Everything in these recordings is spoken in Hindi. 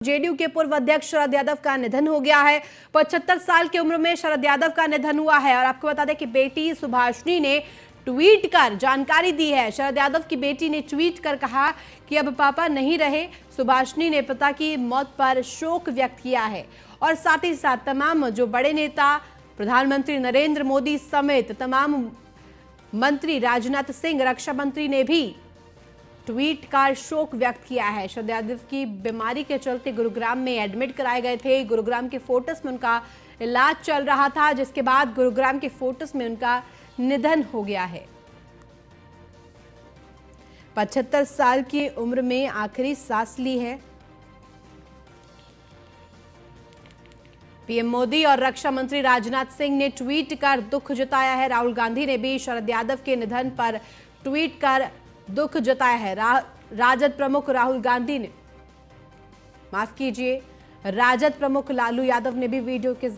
जेडीयू के पूर्व अध्यक्ष शरद यादव का निधन हो गया है। 75 साल की उम्र में शरद यादव का निधन हुआ है और आपको बता दें कि बेटी सुभाषिनी ने ट्वीट कर जानकारी दी है। शरद यादव की बेटी ने ट्वीट कर कहा कि अब पापा नहीं रहे। सुभाषिनी ने पिता की मौत पर शोक व्यक्त किया है और साथ ही साथ तमाम जो बड़े नेता प्रधानमंत्री नरेंद्र मोदी समेत तमाम मंत्री राजनाथ सिंह, रक्षा मंत्री ने भी ट्वीट कर शोक व्यक्त किया है। शरद यादव की बीमारी के चलते गुरुग्राम में एडमिट कराए गए थे। गुरुग्राम के फोर्टिस में उनका इलाज चल रहा था, जिसके बाद गुरुग्राम के फोर्टिस में उनका निधन हो गया है। 75 साल की उम्र में आखिरी सांस ली है। पीएम मोदी और रक्षा मंत्री राजनाथ सिंह ने ट्वीट कर दुख जताया है। राहुल गांधी ने भी शरद यादव के निधन पर ट्वीट कर दुख जताया है। राजद प्रमुख राहुल गांधी ने, माफ कीजिए, राजद प्रमुख लालू यादव ने भी वीडियो के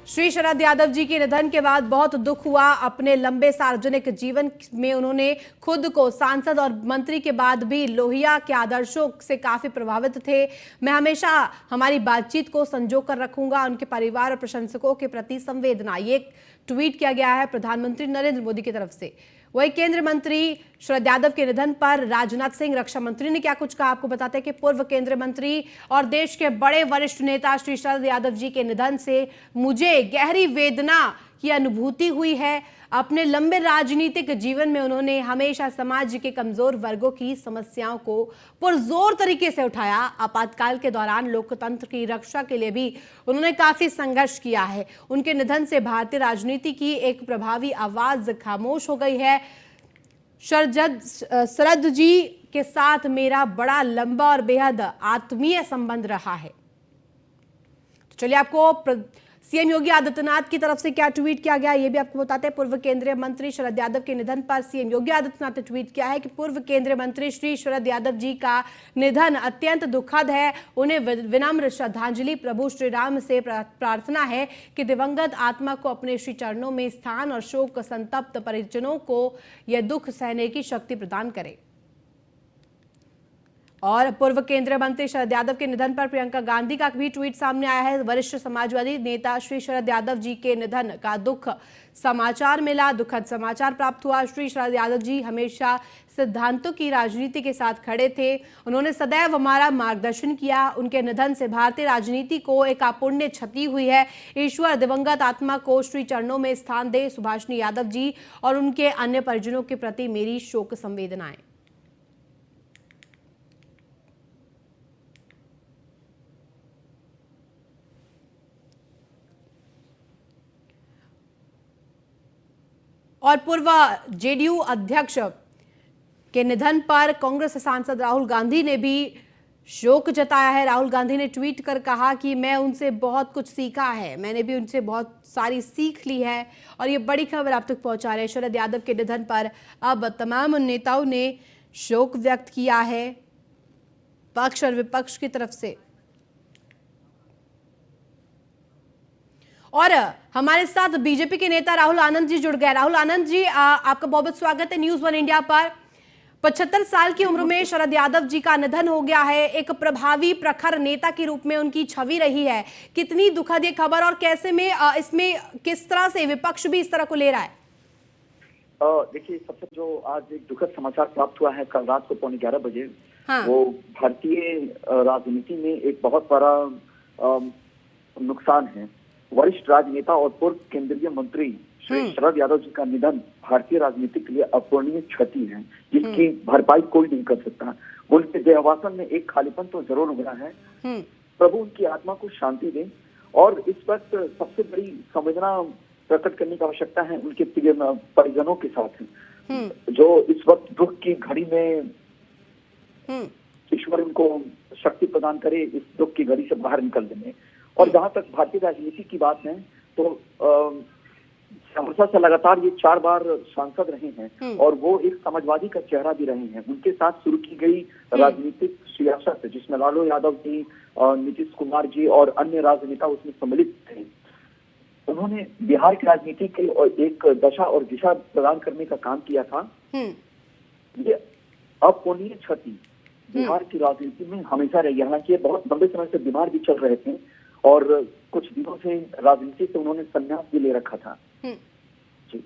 श्री शरद यादव जी के निधन के बाद बहुत दुख हुआ। अपने लंबे सार्वजनिक जीवन में उन्होंने खुद को सांसद और मंत्री के बाद भी लोहिया के आदर्शों से काफी प्रभावित थे। मैं हमेशा हमारी बातचीत को संजो कर रखूंगा। उनके परिवार और प्रशंसकों के प्रति संवेदना, ये ट्वीट किया गया है प्रधानमंत्री नरेंद्र मोदी की तरफ से। वही केंद्रीय मंत्री शरद यादव के निधन पर राजनाथ सिंह, रक्षा मंत्री ने क्या कुछ कहा, आपको बताते हैं कि पूर्व केंद्रीय मंत्री और देश के बड़े वरिष्ठ नेता श्री शरद यादव जी के निधन से मुझे गहरी वेदना की अनुभूति हुई है। अपने लंबे राजनीतिक जीवन में उन्होंने हमेशा समाज के कमजोर वर्गों की समस्याओं को पुरजोर तरीके से उठाया। आपातकाल के दौरान लोकतंत्र की रक्षा के लिए भी उन्होंने काफी संघर्ष किया है। उनके निधन से भारतीय राजनीति की एक प्रभावी आवाज खामोश हो गई है। शरद जी के साथ मेरा बड़ा लंबा और बेहद आत्मीय संबंध रहा है। तो चलिए, आपको सीएम योगी आदित्यनाथ की तरफ से क्या ट्वीट किया गया ये भी आपको बताते हैं। पूर्व केंद्रीय मंत्री शरद यादव के निधन पर सीएम योगी आदित्यनाथ ने ट्वीट किया है कि पूर्व केंद्रीय मंत्री श्री शरद यादव जी का निधन अत्यंत दुखद है। उन्हें विनम्र श्रद्धांजलि। प्रभु श्री राम से प्रार्थना है कि दिवंगत आत्मा को अपने श्री चरणों में स्थान और शोक संतप्त परिजनों को यह दुख सहने की शक्ति प्रदान करे। और पूर्व केंद्रीय मंत्री शरद यादव के निधन पर प्रियंका गांधी का भी ट्वीट सामने आया है। वरिष्ठ समाजवादी नेता श्री शरद यादव जी के निधन का दुख समाचार मिला, दुखद समाचार प्राप्त हुआ। श्री शरद यादव जी हमेशा सिद्धांतों की राजनीति के साथ खड़े थे। उन्होंने सदैव हमारा मार्गदर्शन किया। उनके निधन से भारतीय राजनीति को एक अपुण्य क्षति हुई है। ईश्वर दिवंगत आत्मा को श्री चरणों में स्थान दे। सुभाषिनी यादव जी और उनके अन्य परिजनों के प्रति मेरी शोक संवेदनाएं। और पूर्व जेडीयू अध्यक्ष के निधन पर कांग्रेस सांसद राहुल गांधी ने भी शोक जताया है। राहुल गांधी ने ट्वीट कर कहा कि मैं उनसे बहुत कुछ सीखा है, मैंने भी उनसे बहुत सारी सीख ली है। और ये बड़ी खबर आप तक पहुंचा रहे हैं। शरद यादव के निधन पर अब तमाम नेताओं ने शोक व्यक्त किया है, पक्ष और विपक्ष की तरफ से। और हमारे साथ बीजेपी के नेता राहुल आनंद जी जुड़ गए। राहुल आनंद जी, आपका बहुत बहुत स्वागत है न्यूज़ वन इंडिया पर। 75 साल की उम्र में शरद यादव जी का निधन हो गया है। एक प्रभावी प्रखर नेता के रूप में उनकी छवि रही है। कितनी दुखद ये खबर और कैसे में इसमें किस तरह से विपक्ष भी इस तरह को ले रहा है? देखिए, सबसे जो आज एक दुखद समाचार प्राप्त हुआ है कल रात को 11:15 बजे, हाँ। वो भारतीय राजनीति में एक बहुत बड़ा नुकसान है। वरिष्ठ राजनेता और पूर्व केंद्रीय मंत्री श्री शरद यादव जी का निधन भारतीय राजनीति के लिए अपूरणीय क्षति है, जिसकी भरपाई कोई नहीं कर सकता। उनके देहावसान में एक खालीपन तो जरूर उभरा है। प्रभु उनकी आत्मा को शांति दे। और इस वक्त सबसे बड़ी संवेदना प्रकट करने की आवश्यकता है उनके परिजनों के साथ, जो इस वक्त दुख की घड़ी में ईश्वर उनको शक्ति प्रदान करे इस दुख की घड़ी से बाहर निकलने में। और जहां तक भारतीय राजनीति की बात है तो हमेशा से लगातार ये 4 बार सांसद रहे हैं और वो एक समाजवादी का चेहरा भी रहे हैं। उनके साथ शुरू की गई राजनीतिक सियासत जिसमें लालू यादव जी, नीतीश कुमार जी और अन्य राजनेता उसमें सम्मिलित थे, उन्होंने बिहार की राजनीति के एक दशा और दिशा प्रदान करने का काम किया था। ये अपूरणीय क्षति बिहार की राजनीति में हमेशा रही। हालांकि ये बहुत लंबे समय से बीमार भी चल रहे थे और कुछ दिनों से राजनीति से उन्होंने संन्यास भी ले रखा था। जी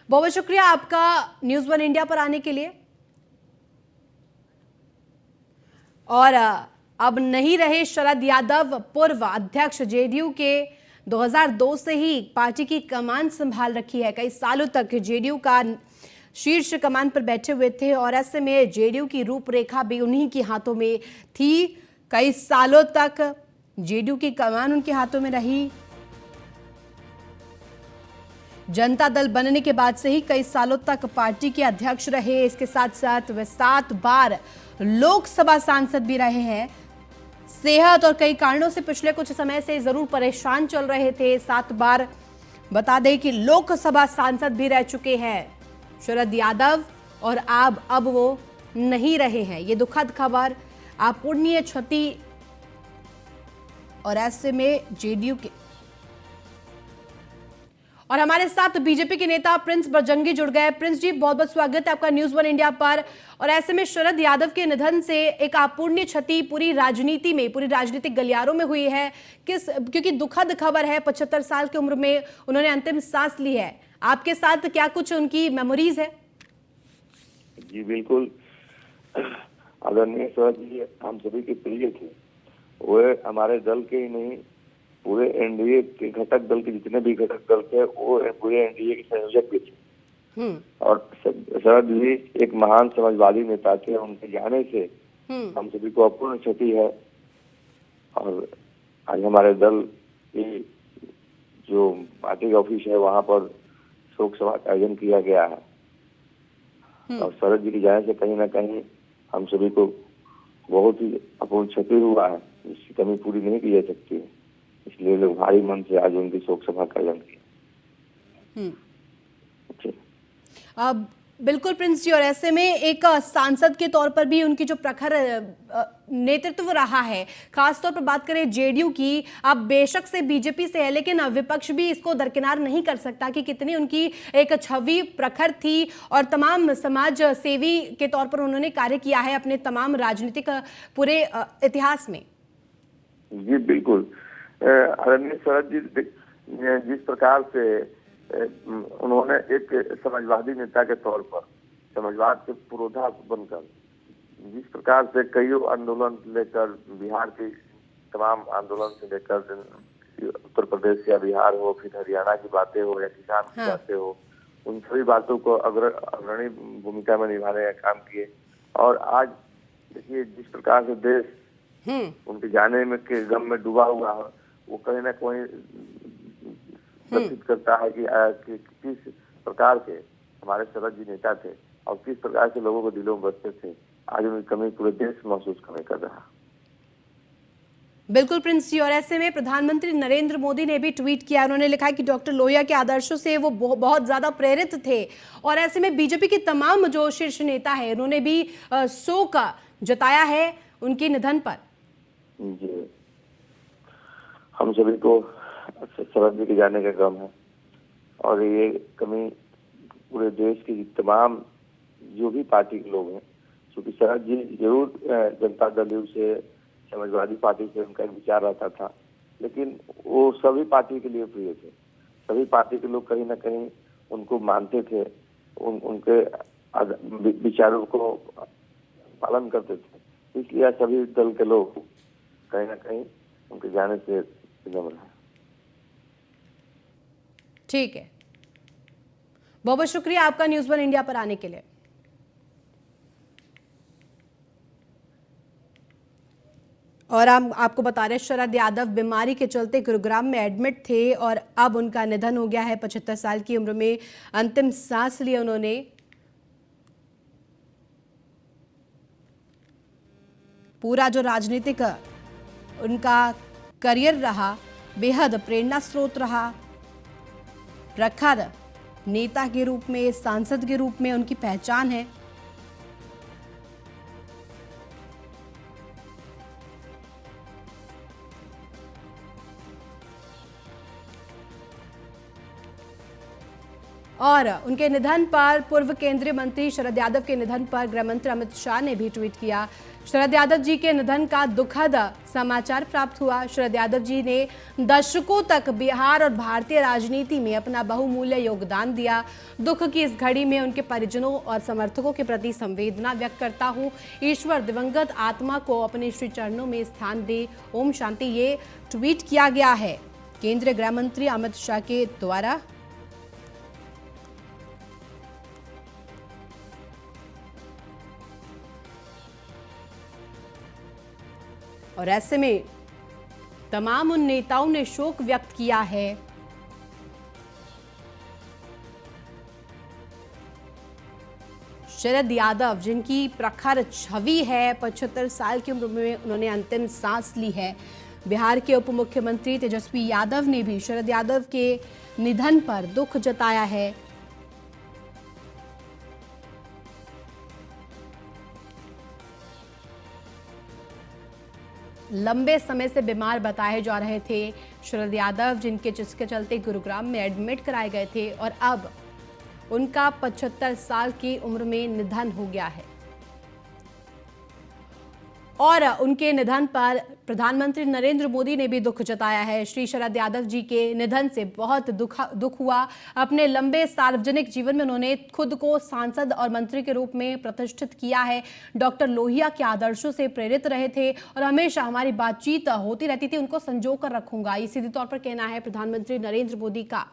बहुत बहुत शुक्रिया आपका न्यूज़ वन इंडिया पर आने के लिए। और अब नहीं रहे शरद यादव, पूर्व अध्यक्ष जेडीयू के 2002 से ही पार्टी की कमान संभाल रखी है। कई सालों तक जेडीयू का शीर्ष कमान पर बैठे हुए थे और ऐसे में जेडीयू की रूपरेखा भी उन्हीं के हाथों में थी। कई सालों तक जेडीयू की कमान उनके हाथों में रही। जनता दल बनने के बाद से ही कई सालों तक पार्टी के अध्यक्ष रहे। इसके साथ साथ वे 7 बार लोकसभा सांसद भी रहे हैं। सेहत और कई कारणों से पिछले कुछ समय से जरूर परेशान चल रहे थे। 7 बार बता दें कि लोकसभा सांसद भी रह चुके हैं शरद यादव और अब वो नहीं रहे हैं। ये दुखद खबर, अपूरणीय क्षति। और ऐसे में जेडीयू के और हमारे साथ बीजेपी के नेता प्रिंस बजरंगी जुड़ गए। प्रिंस जी, बहुत बहुत स्वागत है आपका न्यूज़ वन इंडिया पर। और ऐसे में शरद यादव के निधन से एक अपूरणीय क्षति पूरी राजनीति में, पूरी राजनीतिक गलियारों में हुई है। क्योंकि दुखद खबर है, 75 साल की उम्र में उन्होंने अंतिम सांस ली है। आपके साथ क्या कुछ उनकी मेमोरीज है? जी बिल्कुल, आदरणीय शरद जी हम सभी के प्रिय थे। वे हमारे दल के ही नहीं, पूरे एनडीए के घटक दल के जितने भी घटक दल थे वो पूरे एनडीए के संयोजक भी थे। और शरद जी एक महान समाजवादी नेता थे। उनके जाने से हम सभी को अपूर्ण क्षति है। और आज हमारे दल की जो पार्टी का ऑफिस है वहाँ पर शोक सभा का आयोजन किया गया है। और शरद जी की जाने से कहीं ना कहीं हम सभी को बहुत ही अपूर्ण क्षति हुआ है, जिसकी कमी पूरी नहीं की जा सकती है। इसलिए लोग भारी मन से आज उनकी शोक सभा का आयोजन किया। अब बिल्कुल प्रिंस जी, और ऐसे में एक सांसद के तौर पर भी उनकी जो प्रखर नेतृत्व रहा है, खासतौर पर बात करें जेडीयू की, अब बेशक से बीजेपी से है लेकिन विपक्ष भी इसको दरकिनार नहीं कर सकता कि कितनी उनकी एक छवि प्रखर थी और तमाम समाज सेवी के तौर पर उन्होंने कार्य किया है अपने तमाम राजनीतिक पूरे इतिहास में। जी बिल्कुल, आदरणीय शरद जी जिस प्रकार से उन्होंने एक समाजवादी नेता के तौर पर समाजवाद के पुरोधा बनकर जिस प्रकार से कई आंदोलन लेकर, बिहार के तमाम आंदोलन से लेकर उत्तर प्रदेश या बिहार हो, फिर हरियाणा की बातें हो या किसान की बातें हो, उन सभी बातों को अग्रणी भूमिका में निभाने का काम किए। और आज देखिए जिस प्रकार से देश उनके जाने में के गम में डूबा हुआ है, वो कहीं ना कहीं प्रतीत करता है कि किस प्रकार के हमारे शरद जी नेता थे और किस प्रकार से लोगों को दिलों में बसते थे। आज उनकी कमी पूरे देश महसूस कर रहा। बिल्कुल प्रिंस जी, और ऐसे में प्रधानमंत्री नरेंद्र मोदी ने भी ट्वीट किया। उन्होंने लिखा कि डॉक्टर लोहिया के आदर्शों से वो बहुत ज्यादा प्रेरित थे। और ऐसे में बीजेपी के तमाम जो शीर्ष नेता है उन्होंने भी शोक जताया है उनके निधन पर। जी, हम सभी को शरद जी के जाने का गम है और ये कमी पूरे देश की तमाम जो भी पार्टी के लोग हैं, क्योंकि शरद जी जरूर जनता दल से, समाजवादी पार्टी से उनका एक विचार रहता था, लेकिन वो सभी पार्टी के लिए प्रिय थे। सभी पार्टी के लोग कहीं ना कहीं उनको मानते थे, उनके विचारों को पालन करते थे। इसलिए सभी दल के लोग कहीं ना कहीं उनके जाने से गम रहे। ठीक है, बहुत बहुत शुक्रिया आपका न्यूज़ वन इंडिया पर आने के लिए। और हम आपको बता रहे शरद यादव बीमारी के चलते गुरुग्राम में एडमिट थे और अब उनका निधन हो गया है। 75 साल की उम्र में अंतिम सांस ली उन्होंने। पूरा जो राजनीतिक उनका करियर रहा, बेहद प्रेरणा स्रोत रहा। प्रखर नेता के रूप में, सांसद के रूप में उनकी पहचान है। और उनके निधन पर पूर्व केंद्रीय मंत्री शरद यादव के निधन पर गृह मंत्री अमित शाह ने भी ट्वीट किया। शरद यादव जी के निधन का दुखद समाचार प्राप्त हुआ। शरद यादव जी ने दशकों तक बिहार और भारतीय राजनीति में अपना बहुमूल्य योगदान दिया। दुख की इस घड़ी में उनके परिजनों और समर्थकों के प्रति संवेदना व्यक्त करता हूं। ईश्वर दिवंगत आत्मा को अपने श्री चरणों में स्थान दे। ओम शांति। ये ट्वीट किया गया है केंद्रीय गृह मंत्री अमित शाह के द्वारा। और ऐसे में तमाम उन नेताओं ने शोक व्यक्त किया है। शरद यादव जिनकी प्रखर छवि है, 75 साल की उम्र में उन्होंने अंतिम सांस ली है। बिहार के उप मुख्यमंत्री तेजस्वी यादव ने भी शरद यादव के निधन पर दुख जताया है। लंबे समय से बीमार बताए जा रहे थे शरद यादव, जिसके चलते गुरुग्राम में एडमिट कराए गए थे और अब उनका 75 साल की उम्र में निधन हो गया है। और उनके निधन पर प्रधानमंत्री नरेंद्र मोदी ने भी दुख जताया है। श्री शरद यादव जी के निधन से बहुत दुख हुआ। अपने लंबे सार्वजनिक जीवन में उन्होंने खुद को सांसद और मंत्री के रूप में प्रतिष्ठित किया है। डॉक्टर लोहिया के आदर्शों से प्रेरित रहे थे और हमेशा हमारी बातचीत होती रहती थी। उनको संजो कर रखूंगा, ये सीधे तौर पर कहना है प्रधानमंत्री नरेंद्र मोदी का।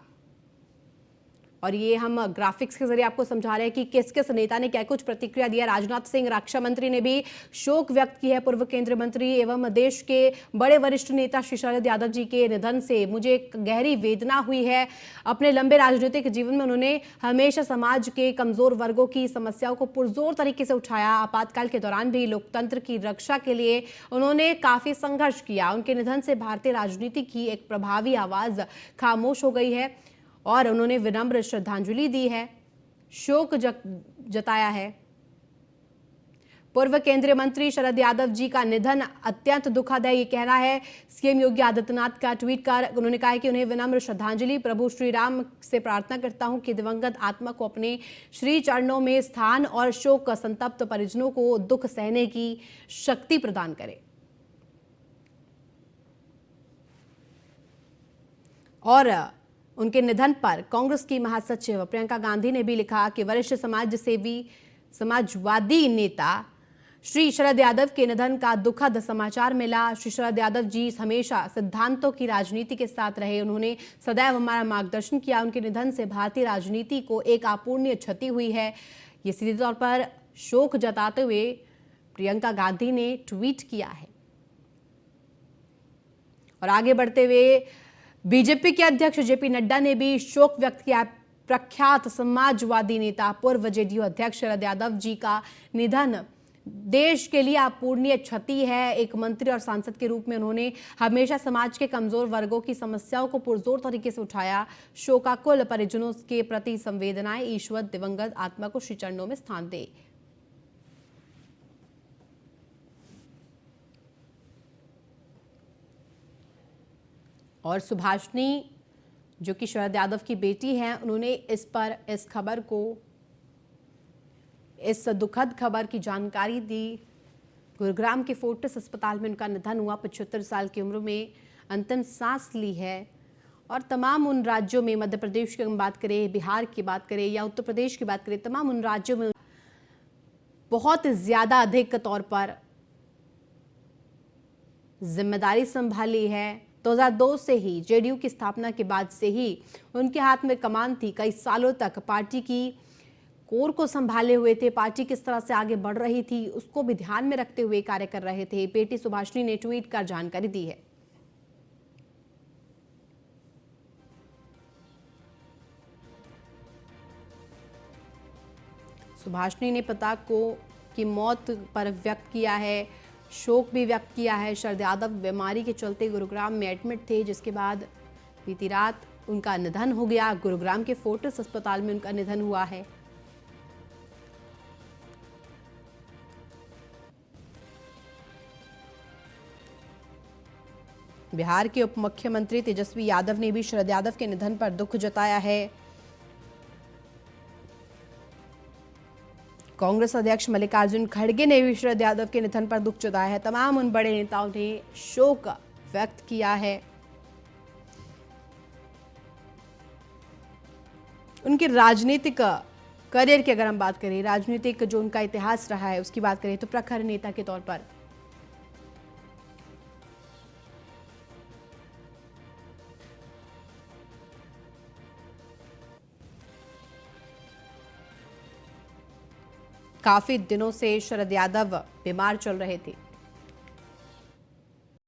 और ये हम ग्राफिक्स के जरिए आपको समझा रहे हैं कि किस किस नेता ने क्या कुछ प्रतिक्रिया दिया। राजनाथ सिंह रक्षा मंत्री ने भी शोक व्यक्त की है। पूर्व केंद्रीय मंत्री एवं देश के बड़े वरिष्ठ नेता श्री शरद यादव जी के निधन से मुझे गहरी वेदना हुई है। अपने लंबे राजनीतिक जीवन में उन्होंने हमेशा समाज के कमजोर वर्गों की समस्याओं को पुरजोर तरीके से उठाया। आपातकाल के दौरान भी लोकतंत्र की रक्षा के लिए उन्होंने काफी संघर्ष किया। उनके निधन से भारतीय राजनीति की एक प्रभावी आवाज खामोश हो गई है और उन्होंने विनम्र श्रद्धांजलि दी है, शोक जताया है। पूर्व केंद्रीय मंत्री शरद यादव जी का निधन अत्यंत दुखद है, ये कहना है सीएम योगी आदित्यनाथ का। ट्वीट कर उन्होंने कहा है कि उन्हें विनम्र श्रद्धांजलि। प्रभु श्री राम से प्रार्थना करता हूं कि दिवंगत आत्मा को अपने श्री चरणों में स्थान और शोक संतप्त परिजनों को दुख सहने की शक्ति प्रदान करे। और उनके निधन पर कांग्रेस की महासचिव प्रियंका गांधी ने भी लिखा कि वरिष्ठ समाजवादी नेता श्री शरद यादव के निधन का दुखद समाचार मिला। श्री शरद यादव जी हमेशा सिद्धांतों की राजनीति के साथ रहे। उन्होंने सदैव हमारा मार्गदर्शन किया। उनके निधन से भारतीय राजनीति को एक अपूरणीय क्षति हुई है, ये सीधे तौर पर शोक जताते हुए प्रियंका गांधी ने ट्वीट किया है। और आगे बढ़ते हुए बीजेपी के अध्यक्ष जेपी नड्डा ने भी शोक व्यक्त किया। प्रख्यात समाजवादी नेता पूर्व जेडीयू अध्यक्ष शरद यादव जी का निधन देश के लिए अपूरणीय क्षति है। एक मंत्री और सांसद के रूप में उन्होंने हमेशा समाज के कमजोर वर्गों की समस्याओं को पुरजोर तरीके से उठाया। शोकाकुल परिजनों के प्रति संवेदनाएं। ईश्वर दिवंगत आत्मा को श्री चरणों में स्थान दे। और सुभाषिनी जो कि शरद यादव की बेटी हैं, उन्होंने इस खबर को, इस दुखद खबर की जानकारी दी। गुरुग्राम के फोर्टिस अस्पताल में उनका निधन हुआ। 75 साल की उम्र में अंतिम सांस ली है। और तमाम उन राज्यों में, मध्य प्रदेश की हम बात करें, बिहार की बात करें या उत्तर प्रदेश की बात करें, तमाम उन राज्यों में बहुत ज्यादा अधिक तौर पर जिम्मेदारी संभाली है। 2002 से ही, जेडीयू की स्थापना के बाद से ही उनके हाथ में कमान थी। कई सालों तक पार्टी की कोर को संभाले हुए थे। पार्टी किस तरह से आगे बढ़ रही थी उसको भी ध्यान में रखते हुए कार्य कर रहे थे। बेटी सुभाषिनी ने ट्वीट कर जानकारी दी है। सुभाषिनी ने पिता की मौत पर व्यक्त किया है, शोक भी व्यक्त किया है। शरद यादव बीमारी के चलते गुरुग्राम में एडमिट थे, जिसके बाद बीती रात उनका निधन हो गया। गुरुग्राम के फोर्टिस अस्पताल में उनका निधन हुआ है। बिहार के उप मुख्यमंत्री तेजस्वी यादव ने भी शरद यादव के निधन पर दुख जताया है। कांग्रेस अध्यक्ष मल्लिकार्जुन खड़गे ने भी शरद यादव के निधन पर दुख जताया है। तमाम उन बड़े नेताओं ने शोक व्यक्त किया है। उनके राजनीतिक करियर की अगर हम बात करें, राजनीतिक जो उनका इतिहास रहा है उसकी बात करें तो प्रखर नेता के तौर पर काफी दिनों से शरद यादव बीमार चल रहे थे।